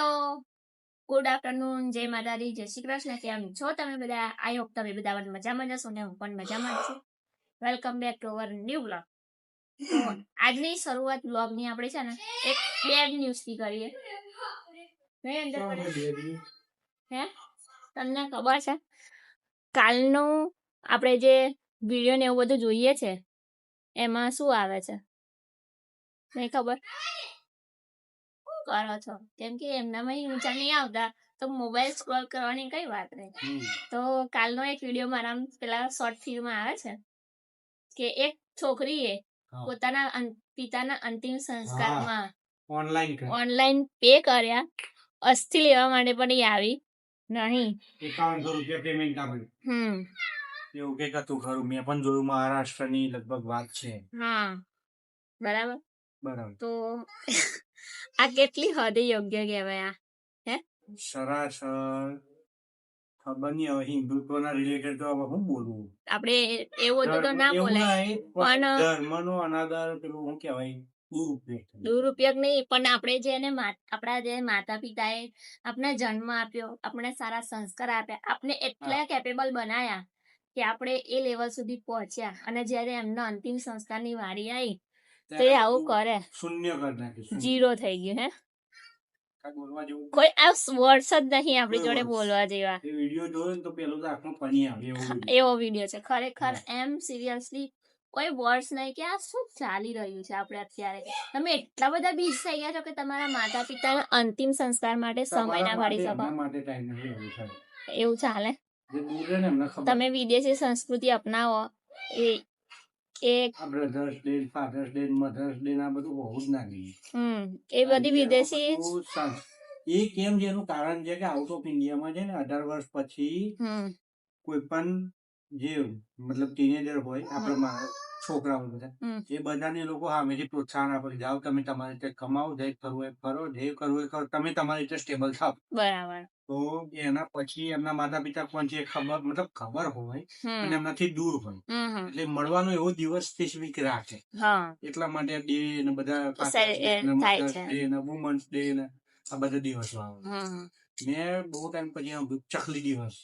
Hello, good afternoon, જય માતાજી, જય શ્રી કૃષ્ણ. કેમ છો તમે બધા? આઈ હોપ તમે બધા મજામાં જશો ને હું પણ મજામાં છું. Welcome back to our new blog. તો આજની શરૂઆત બ્લોગની આપણે છે ને એક બેડ ન્યૂઝથી કરીએ. હે તમને ખબર છે કાલનું આપણે જે વિડીયો ને એવું બધું જોઈએ છે એમાં શું આવે છે? નહીં ખબર? કરો છો કેમ કે એમનામાં ઊંચા નહીં આવતા તો મોબાઈલ સ્ક્રોલ કરવાની કઈ વાત નહીં. તો કાલનો એક વિડીયો મારા પેલા શોર્ટ ફિલ્મમાં આવે છે કે એક છોકરીએ પોતાના પિતાના અંતિમ સંસ્કારમાં ઓનલાઈન પે કર્યા, અસ્થિ લેવા માટે પણ એ આવી નહીં. 5100 રૂપિયા પેમેન્ટ આપ્યું. એવું કઈક હતું ખરું, મેં પણ જોયું. મહારાષ્ટ્રની લગભગ વાત છે. હા, બરાબર. તો આ કેટલી હદે યોગ્ય કહેવાય? હે સરાસર ખબર નહીં. હવે હિન્દુત્વના રિલેટેડ તો હવે હું બોલવું, આપણે એવું તો ના બોલાય, પણ ધર્મનો અનાદર પેલું શું કહેવાય, દુરુપયોગ નહીં. પણ આપણે જેને આપણા જે માતા પિતાએ આપણે જન્મ આપ્યો, આપણે સારા સંસ્કાર આપ્યા, આપણે એટલા કેપેબલ બનાયા કે આપણે એ લેવલ સુધી પહોંચ્યા, અને જયારે એમના અંતિમ સંસ્કારની વારી આવી તો એ આવું કરે, શૂન્ય કરી નાખ્યું, જીરો થઈ ગયું. હે કોઈ આ વર્ડ્સ જ નહીં આપણી જોડે બોલવા જેવા. વિડીયો જોયો ને તો પેલો તો આખો ફની આવે એવો વિડીયો છે ખરેખર. એમ સિરિયસલી કોઈ વર્ડ્સ નહીં કે આ શું ચાલી રહ્યું છે આપણે અત્યારે. તમે એટલા બધા બીજ થઈ ગયા છો કે તમારા માતા પિતાના અંતિમ સંસ્કાર માટે સમય ના કાઢી શકો. એવું ચાલે? તમે વિદેશી સંસ્કૃતિ અપનાવો એ brothers day, fathers day, mothers day ના બધું બહુ જ નાખી. એ બધી વિદેશી એ કેમ છે એનું કારણ છે કે આઉટ ઓફ ઇન્ડિયામાં છે ને 18 વર્ષ પછી કોઈ પણ જે મતલબ ટીનેજર હોય, આપણે છોકરાઓ બધા, એ બધાને લોકો સામેથી પ્રોત્સાહન આપે, જાઓ તમે તમારી રીતે કમાવો, જે કરવું એ કરો, જે કરવું એ કરો, તમે તમારી રીતે સ્ટેબલ થાવ. બરાબર. તો એના પછી એમના માતા પિતા પણ જે ખબર હોય અને એમનાથી દૂર હોય, એટલે મળવાનો એવો દિવસ સ્પેસિફિક રાખે. એટલા માટે ડે ને બધા વુમન્સ ડે ને આ બધા દિવસો આવે. મેં બહુ ટાઈમ પછી ચકલી દિવસ,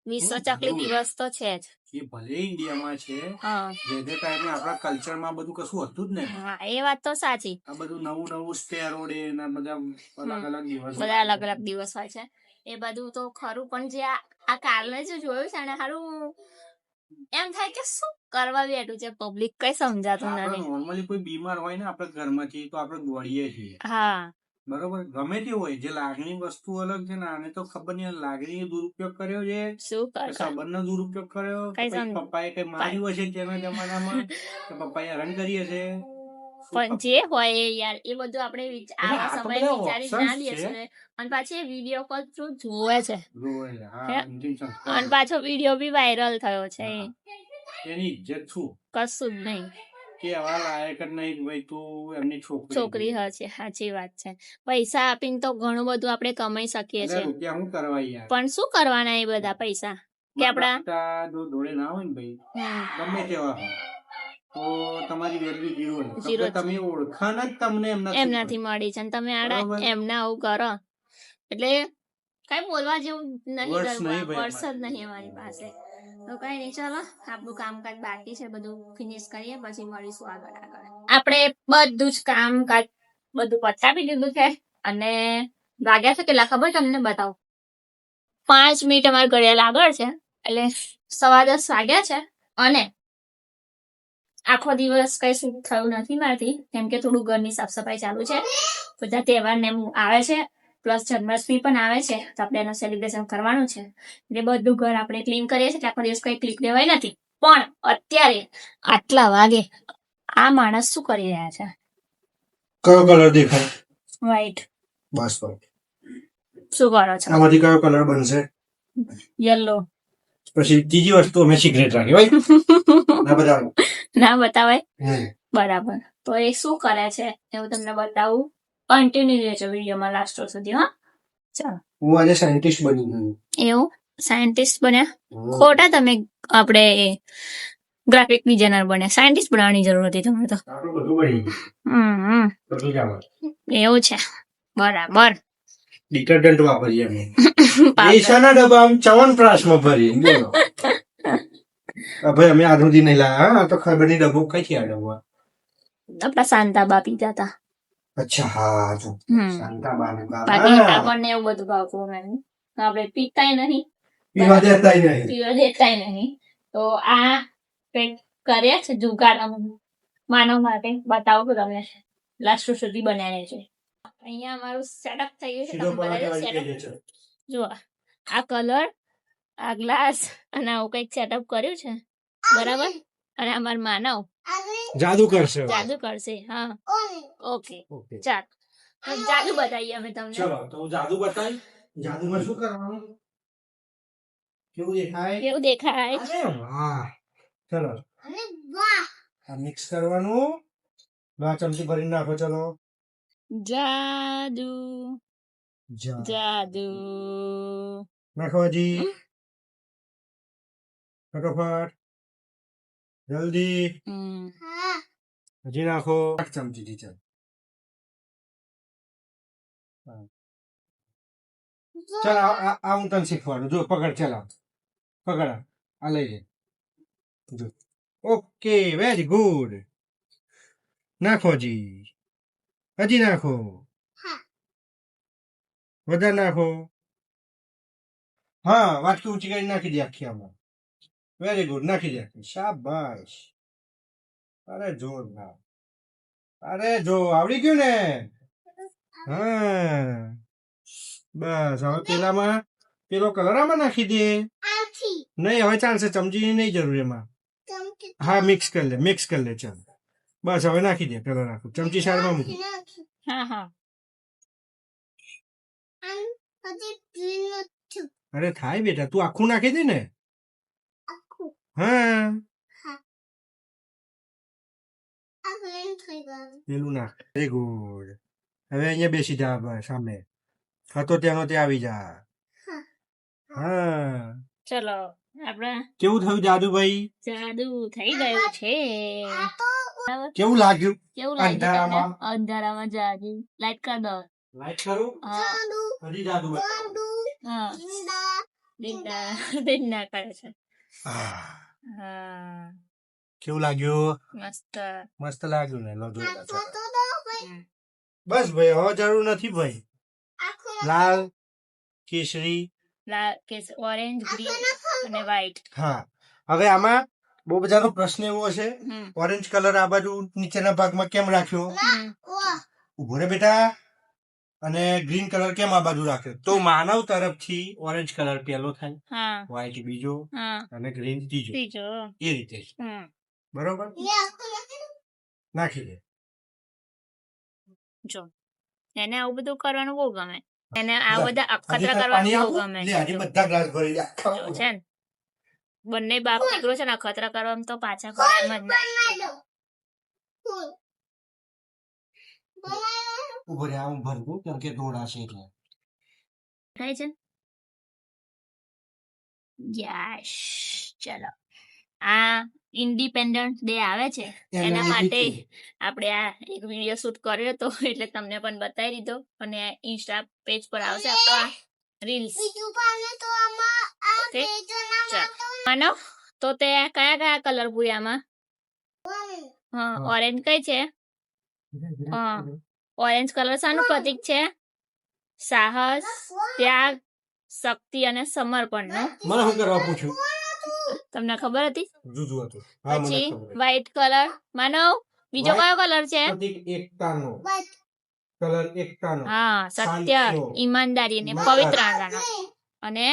વિશ્વ ચકલી દિવસ તો છે જ. એ ભલે ઇન્ડિયામાં છે, જે ટાઈમે આપણા કલ્ચરમાં બધું કશું હતું જ નહીં. એ વાત તો સાચી. આ બધું નવું સ્પેરો ડે ને બધા અલગ દિવસ, બધા અલગ અલગ દિવસ હોય છે. એ બધું તો ખરું, પણ જે આ કાલને જે જોયું છે ને સારું એમ થાય કે શું કરવા બેઠું છે પબ્લિક, કઈ સમજાતું નથી. નોર્મલી કોઈ બીમાર હોય ને આપણે ઘરમાંથી તો આપણે દોડીએ છીએ. હા, બરોબર. ગમે તે હોય, જે લાગણી વસ્તુ અલગ છે ને, આને તો ખબર નહીં લાગણી દુરુપયોગ કર્યો છે, શું સંબંધનો દુરુપયોગ કર્યો, પપ્પાએ કઈ માર્યું હશે તેના જમાનામાં, પપ્પાએ હેરાન કરી હશે. પણ જે હોય યાર, એ બધું આપણે આવા સમય વિચારી ના બેસીએ. અને પાછી વિડીયો કોલ થ્રુ જોવે છે, અને પાછો વિડીયો બી વાયરલ થયો છે. એની ઇજ્જત શું? કશું જ નહીં. કેવા લાયક જ નહીં ભાઈ, તું એમની છોકરી હશે. સાચી વાત છે. પૈસા આપીને તો ઘણું બધું આપણે કમાઈ શકીએ છીએ, પણ શું કરવાના એ બધા પૈસા કે આપડા જોડે ના હોય ને ભાઈ, ગમે તેવા તો તમારી વેલ્યુ ઝીરો. તમે ઓળખાણ જ તમને એમનાથી મળી છે, તમે આડા એમના આવું કરો એટલે કઈ બોલવા જેવું નહીં, વર્ષ જ નહીં અમારી પાસે. તો કઈ નહીં, ચાલો આપણું કામકાજ બાકી છે, બધું ફિનિશ કરીએ પછી મળીશું આગળ. આપણે બધું જ કામકાજ બધું પતાવી દીધું છે, અને વાગ્યા છે કેટલા ખબર તમને? બતાવો. 5 મિનિટ અમારે ઘડિયાળ આગળ છે, એટલે 10:15 વાગ્યા છે. અને આખો દિવસ કઈ શું થયું નથી મારાથી, કેમ કે થોડું ઘરની સાફ સફાઈ ચાલુ છે. બધા તહેવાર ને આવે છે, પ્લસ જન્માષ્ટમી પણ આવે છે, તો આપણે એનું સેલિબ્રેશન કરવાનું છે. એટલે બધું ઘર આપણે ક્લીન કરીએ છીએ. આખો દિવસ કઈ ક્લિક લેવાય નથી. પણ અત્યારે આટલા વાગે આ માણસ શું કરી રહ્યા છે? કયો કલર દેખાય? વ્હાઈટ. બસ વ્હાઈટ. શું કરો છો? આમાંથી કયો કલર બનશે? યલો. પછી ત્રીજી વસ્તુ અમે સિક્રેટ રાખી ભાઈ. ના બતાવાય. બરાબર. તો એ શું કરે છે એવું તમને બતાવું. કન્ટિન્યુ રહેજો વિડીયોમાં લાસ્ટ સુધી. હા, ચાલો. હું આજે સાયન્ટિસ્ટ બની ગયો. એવું? સાયન્ટિસ્ટ બન્યા? ખોટા તમે. આપણે ગ્રાફિક ડિઝાઇનર બન્યા. સાયન્ટિસ્ટ બનવાની જરૂર હતી તમારે તો. એવું છે? બરાબર. ડિટર્જન્ટ વાપરીએ અમે પૈસાના ડબ્બામાં ચ્યવનપ્રાશમાં ભરી બોલો ભાઈ અમે આજ સુધી નહીં લાયા હા, આ તો ખબર નહીં ડબ્બો કઈથી આવ્યો આપડા શાંતાબા પીતા હતા. અચ્છા હા જો હમ. શાંતાબાનું ગામ. બાકી હા. આપણને એવું બધું ભાવતું નહીં. આપણે પીતાય નહીં, પીવા દેતાય નહીં. પીવા દેતાય નહીં. તો આ કંઈક કર્યા છે જુગાડ અમે માનવ માટે બતાવો કે તમે લાસ્ટ સુધી બનાવે છે. અહીંયા અમારું સેટઅપ થઈ ગયું છે. સીધો તમે પરાઠો બતાવી આવી setup. ગયો છે. જુઓ આ કલર, આ ગ્લાસ અને આવું કંઈક સેટઅપ કર્યું છે બરાબર. અને અમાર માનવ જાદુ કરશે હવે. જાદુ કરશે. હા ઓકે ઓકે ચાલ તો જાદુ બતાવીએ અમે તમને. ચલો તો હું જાદુ બતાવી. જાદુમાં શું કરવાનું? કેવું દેખાય? કેવું દેખાય? અરે વાહ ચલો આ મિક્સ કરવાનું. આ ચમચી ભરીને નાખો. ચલો જાદુ જાદુ નાખો હજી ફટોફટ જલ્દી હજી નાખો 8 ચમચી થી. ચાલ ચાલ આ હું તને શીખવાડું. જો પકડ. ચાલ પકડ આ લઈ લે. જો ઓકે વેરી ગુડ. નાખો હજી નાખો. વધારે નાખો. હા વાટકી ઊંચી કરી નાખી દે આખી આમાં. વેરી ગુડ નાખી દે. શાબાશ. અરે જોરદાર. અરે જો આવડી ગયું ને. હા બસ હવે પેલામાં પેલો કલર આમાં નાખી દે. નહીં હવે ચાલશે. ચમચીની નહીં જરૂર એમાં. હા મિક્સ કરી લે ચાલ. બસ હવે નાખી દે. પેલો નાખો. ચમચી સાઈડમાં મૂકી. હા હા અરે થાય બેટા તું આખું નાખી દે ને. હા પેલું નાખ. Very good. હવે અહીંયા બેસી જા બસ સામે. હતો ત્યાંનો ત્યાં આવી જા. હા ચલો આપડા કેવું થયું જાદુભાઈ? જાદુ થઈ ગયું છે. કેવું લાગ્યું? કેવું લાગ્યું તમને? અંધારામાં? અંધારામાં જાદુ. લાઈટ કર દો. લાઈટ કરું? હા હજી જાદુ બતાવો. હા દિંડા કરે છે. આહ, હા કેવું લાગ્યું? મસ્ત. મસ્ત લાગ્યું ને. લો જોઈ લો, ચાલો. બસ ભાઈ હવે જરૂર નથી ભાઈ. લાલ કેસરી ઓરેન્જ ગ્રીન અને વ્હાઈટ. હા હવે આમાં બહુ બધાનો પ્રશ્ન એવો હશે ઓરેન્જ કલર આ બાજુ નીચેના ભાગમાં કેમ રાખ્યો? ઉભો રે બેટા. અને ગ્રીન કલર કેમ આ બાજુ રાખ્યો? તો માનવ તરફથી ઓરેન્જ કલર પહેલો થાય, હા વ્હાઈટ બીજો હા અને ગ્રીન ત્રીજો. ત્રીજો. એ રીતે જ. બરોબર નાખી દે. જો એને આવું બધું કરવાનું બહુ ગમે. એને આ લે, બધા હજી અખતરા તાર કરવાનું પાણી બહુ આપું? ગમે. લે, હજી બધા ગ્લાસ ભરી દે. જો છે ને બંને બાપ દીકરો છે ને અખતરા કરવામાં તો પાછા કરે એમ જ નહીં. ઉભો રે હું ભરવું કેમ કે ઢોળાશે એટલે. થાય છે યસ. ચલો આ ઇન્ડિપેન્ડન્સ ડે આવે છે એના માટે આપણે આ એક વિડીયો શૂટ કર્યો હતો એટલે તમને પણ બતાવી દીધો. અને ઇન્સ્ટા પેજ પર આવશે આપણો આ રીલ્સ. માનો તો તે કયા કયા કલર પૂર્યામાં? હા ઓરેન્જ કઈ છે? હા ઓરેન્જ કલર શાનું પ્રતીક છે? સાહસ, ત્યાગ, શક્તિ અને સમર્પણનું. મને શું કરવા પૂછ્યું? તમને ખબર હતી? જુદું હતું. હા મને પછી ખબર. White colour. માનવ બીજો કયો કલર છે? પ્રતીક એકતાનો. કલર એકતાનો. હા સત્ય, શાંતિનો. ઈમાનદારી અને ઈમાનદાર. પવિત્રતાનો. અને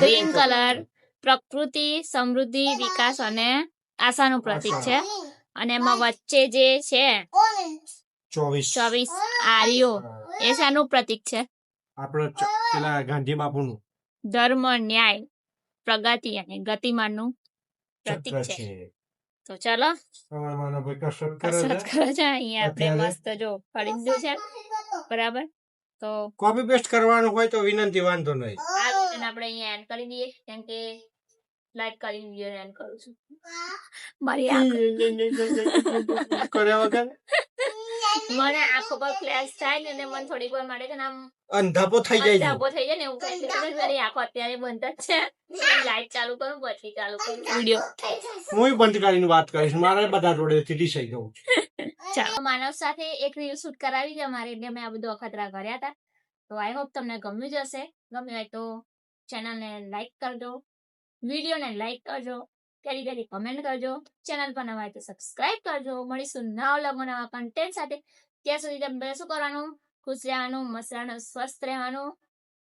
ગ્રીન કલર પ્રકૃતિ, સમૃદ્ધિ, વિકાસ અને આશાનું પ્રતીક છે. અને એમાં વચ્ચે જે છે 24 આર્યો એ શાનું પ્રતીક છે? આપડે પેલા ગાંધી બાપુનું ધર્મ, ન્યાય, પ્રગતિ અને ગતિમાનનું પ્રતીક ચક્ર છે. છે. તો ચલો તમારા ભાઈ કસરત કરે કસરત છે. કરો છો. અહીંયા આપણે અત્યારે? મસ્ત જો ફરી દીધું છે બરાબર. તો કોપી પેસ્ટ કરવાનું હોય તો વિનંતી, વાંધો નહીં. આ વિડીયોને આપણે અહીંયા એન્ડ કરી દઈએ કેમ કે લાઈક કરી વિડીયો એન્ડ કરું છું. મારી આંખ કર્યા વગર મને આંખો પર ફ્લેશ થાય ને એટલે મને થોડીક વાર માટે છે ને આમ અંધાપો થઈ જાય છે. અંધાપો થઈ જાય ને એવું થાય એટલે મારી આંખો અત્યારે બંધ જ છે. લાઈટ ચાલુ કરું પછી ચાલુ કરું વિડીયો. હું બંધ કરીને વાત કરીશ, મારે બધા જોડે સીધી થઈ જવું. ચાલો માનવ સાથે એક રીલ શૂટ કરાવી છે અમારે એટલે મેં આ બધું અખતરા કર્યા હતા. તો આઈ હોપ તમને ગમ્યું જ હશે. ગમ્યું હોય તો ચેનલને લાઈક કરજો, વિડીયોને લાઈક કરજો, ત્યારે કમેન્ટ કરજો, ચેનલ પર નવા હોય તો સબસ્ક્રાઇબ કરજો. મળીશું નવા કન્ટેન્ટ સાથે. ત્યાં સુધી તમે શું કરવાનું? ખુશ રહેવાનું, મસ્ત રહેવાનું, સ્વસ્થ રહેવાનું.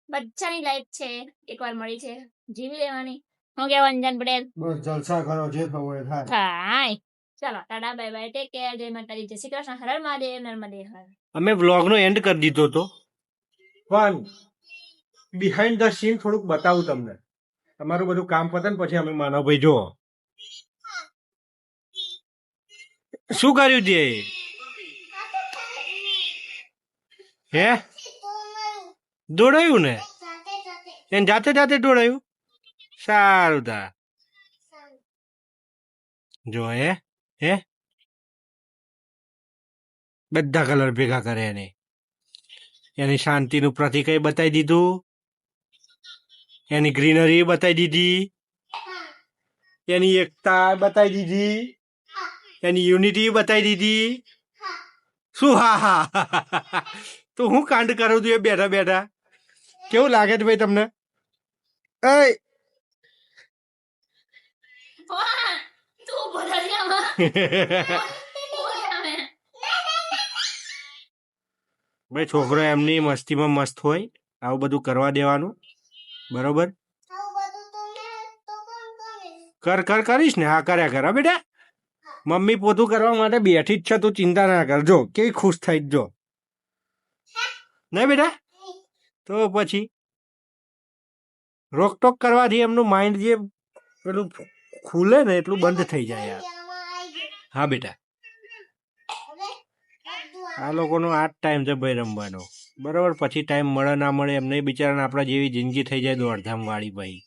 બચ્ચાની લાઈફ છે, એકવાર મળી છે, જીવી લેવાની. હું કેવું અંજન પટેલ? બસ જલસા કરો, જે થવું હોય થાય. હાય ચલો Tata bye bye, take care, જય માતાજી, જય શ્રી કૃષ્ણ, હર હર મહાદેવ, નર્મદે હર. અમે વ્લોગનો એન્ડ કરી દીધો તો, પણ બિહાઇન્ડ ધ સીન થોડુંક બતાવું તમને. તમારું બધું કામ પતે ને પછી અમે માનવભાઈ જો શું કર્યું તે. હે દોડાયું ને એને જાતે જાતે દોડાયું. સારું તા જો હે બધા કલર ભેગા કરે એને. એની શાંતિનું પ્રતિક બતાવી દીધું, એની ગ્રીનરી બતાવી દીધી, એની એકતા બતાવી દીધી, એની યુનિટી બતાવી દીધી. શું હા હા તો હું કાંડ કરું છું એ બેઠા બેઠા. કેવું લાગે છે ભાઈ તમને? ભાઈ છોકરો એમની મસ્તીમાં મસ્ત હોય, આવું બધું કરવા દેવાનું. બરોબર કર કરીશ ને. હા કર્યા કર બેટા. મમ્મી પોતું કરવા માટે બેઠી જ છે, તું ચિંતા ના કરજો. કેવી ખુશ થઈ જો નહીં બેટા? તો પછી રોકટોક કરવાથી એમનું માઇન્ડ જે પેલું ખુલે ને એટલું બંધ થઈ જાય. હા બેટા, આ લોકોનો આ જ ટાઈમ છે ભાઈ રમવાનો. બરોબર, પછી ટાઈમ મળે ના મળે એમને બિચારાને આપણા જેવી જિંદગી થઈ જાય દોડધામ વાળી. ભાઈ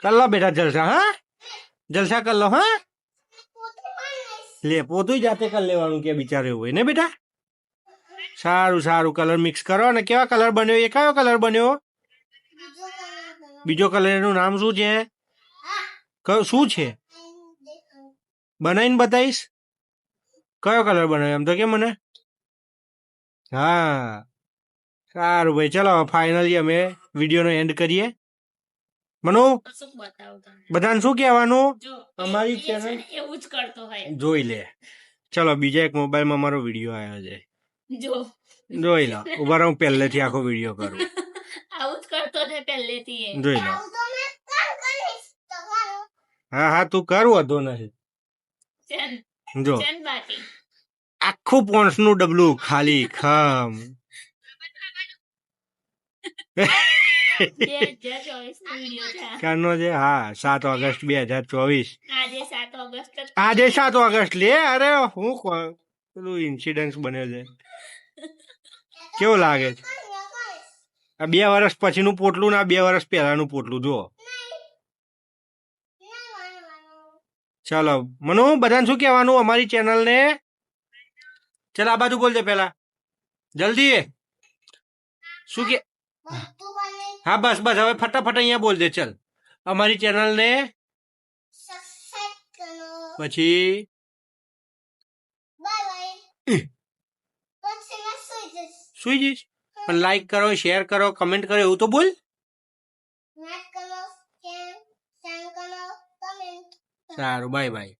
કર લો બેટા જલસા. હા જલસા કર લો. હા લે પોતું જાતે કરી લેવાનું કે બિચારે એવું હોય ને બેટા. સારું સારું, કલર મિક્સ કરો. ને કેવા કલર બન્યો? એ કયો કલર બન્યો? બીજો કલર. એનું નામ શું છે? શું છે? બનાવીને બતાવીશ. કયો કલર બનાવ્યો એમ તો કે મને. હા સારું ભાઈ, ચલો ફાઇનલી અમે વિડીયોનો એન્ડ કરીએ. મનુ બધાને શું કહેવાનું? અમારી ચેનલ એવું જ કરતો હોય જોઈ લે. ચલો બીજા એક મોબાઈલમાં મારો વિડીયો આવ્યો છે, જોઈ લો. ઉભા રહો, હું પહેલેથી આખો વિડીયો કરું. આવું જ કરતો છે પહેલેથી, જોઈ લો. હા તું કર, વધો નહીં. જો આખું પોન્સનું ડબલું ખાલી ખમ. 2024 કાનો છે. હા 7 ઓગસ્ટ 2024. આજે 7 ઓગસ્ટ લે. અરે હું પેલું ઇન્સિડન્ટ બન્યો છે. કેવું લાગે છે? આ 2 વર્ષ પછીનું પોટલું ને 2 વર્ષ પહેલાનું પોટલું જુઓ. ચલો મનુ, બધાને શું કહેવાનું અમારી ચેનલને? ચલ આ બાજુ બોલજે પેલા, જલ્દી. શું કે? હા બસ હવે ફટાફટ અહીંયા બોલ દે. ચલ અમારી ચેનલને પછી સુઈ જઈશ. પણ લાઈક કરો, શેર કરો, કમેન્ટ કરો એવું તો બોલ. સારું બાય બાય.